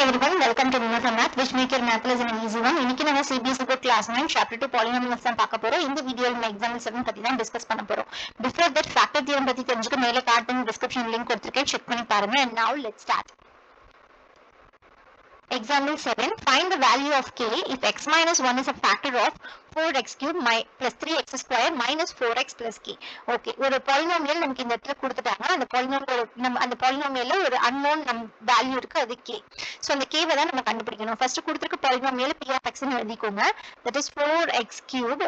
everyone, welcome to Nina from Math, which make your math lesson an easy one. இன்னைக்கு நம்ம CBSE book class 9 chapter 2 polynomials தான் பார்க்க போறோம். இந்த வீடியோல நம்ம example 7 பத்தி தான் டிஸ்கஸ் பண்ண போறோம். Before that factor theorem பத்தி தெரிஞ்சுக்க மேலே கார்ட் பண்ணி description link கொடுத்திருக்கேன், செக் பண்ணி பாருங்க. And now let's start. Example 7. Find the value of k if x minus 1 is a factor of 4x cube plus 3x square minus 4x plus k. Okay, ஒரு polynomial நமக்கு இந்த இடத்துல கொடுத்துட்டாங்க. அந்த polynomial ஒரு unknown value இருக்கு, அது k. So அந்த k தான் நம்ம கண்டுபிடிக்கணும். First கொடுத்திருக்க polynomial p of x ன்னு எழுதிக்கோங்க. That is 4x cube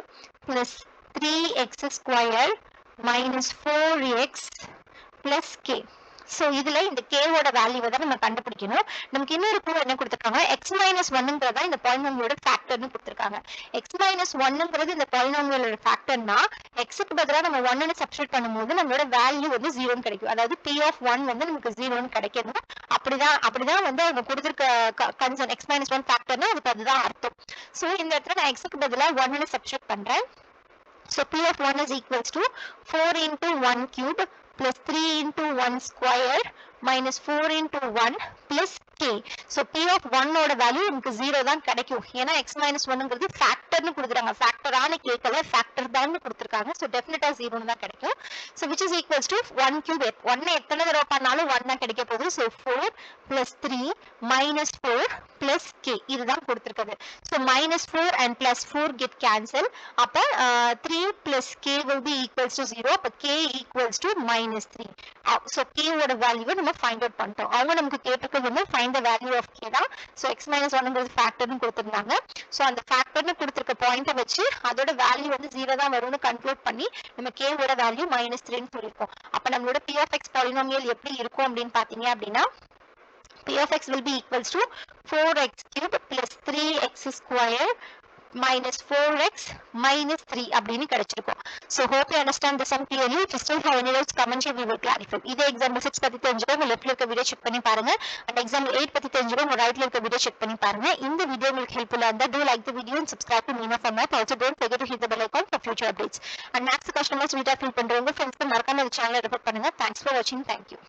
plus 3x square minus 4x plus k. So இதுல இந்த k ஓட வேல்யூவை தான் நம்ம கண்டுபிடிக்கணும். நமக்கு இன்னொரு ப்ரூவ் என்ன கொடுத்திருக்காங்க, x minus 1ங்கறத இந்த பாலினாமியலோட ஃபேக்டர்னு கொடுத்திருக்காங்க. x minus 1ங்கறது இந்த பாலினாமியலோட ஃபேக்டர்னா x க்கு பதிலா நம்ம 1 ன்னு சப்ஸ்டிட்யூட் பண்ணும்போது நம்மளோட வேல்யூ வந்து 0 ன்னு கிடைக்கும். அதாவது p of 1 வந்து நமக்கு 0 ன்னு கிடைக்கணும். அப்படிதான் வந்து அவங்க கொடுத்திருக்க கன்சர்ன் x minus 1 ஃபேக்டர்னா அதுதான் அர்த்தம். சோ இந்த இடத்துல நான் x க்கு பதிலா 1 ன்னு சப்ஸ்டிட்யூட் பண்றேன். So p of 1 is equals to 4 into 1 cube plus 3 into 1 square minus 4 into 1 plus k. So p of 1 ஓட வேல்யூ நமக்கு 0 தான் கிடைக்கும். ஏன்னா x minus 1ங்கிறது ஃபேக்டர்னு கொடுக்குறாங்க. ஃபேக்டரான கேட்கல, ஃபேக்டர் தான் கொடுத்திருக்காங்க. So டெஃபினட்டா 0 தான் கிடைக்கும். So which is equals to 1 cube. 1 எத்தனை தடவை பண்ணாலும் 1 தான் கிடைக்க போகுது. So 4 plus 3 minus 4 plus k. இதுதான் கொடுத்திருக்கிறது. So minus 4 and plus 4 get cancel. அப்ப 3 plus k will be equals to 0. அப்ப k equals to minus 3. So k ஓட வேல்யூவை நம்ம find out பண்ணிட்டோம். அவங்க நமக்கு கேட்டிருக்கிறது வந்து find the value of k தான். So x minus 1ங்கிறது ஃபேக்டர்னு கொடுத்திருந்தாங்க. So அந்த ஃபேக்டர்னு கொடுத்திருக்க பாயிண்ட வச்சு அதோட வேல்யூ வந்து 0 தான் வரும்னு கன்க்ளூட் பண்ணி நம்ம k ஓட வேல்யூ minus 3 ன்னு சொல்லிருக்கோம். அப்ப நம்மளோட p of x பாலினாமியல் எப்படி இருக்கும் அப்படின்னு பாத்தீங்க அப்படின்னா p of x will be equals to 4x cube plus 3x square minus 4x minus 3 அப்படின்னு கிடைச்சிருக்கும். So hope you understand the sum clearly. If you still have any doubts, comment here, we will clarify. இதே example 6 பத்தி தெரிஞ்சுக்க உங்க லெஃப்ட்ல இருக்க video check பண்ணி பாருங்க. And example 8 பத்தி தெரிஞ்சுக்க உங்க ரைட்ல இருக்க வீடியோ செக் பண்ணி பாருங்க. இந்த வீடியோ உங்களுக்கு ஹெல்ப்ஃபுல்லா இருந்தா do like the video and subscribe to Nina for Math. Also don't forget to hit the bell icon for future updates. And maths customers video feel பண்றவங்க ஃப்ரெண்ட்ஸ்க்கு மறக்காம இந்த சேனலை ரெஃபர் பண்ணுங்க. Thanks for watching. Thank you.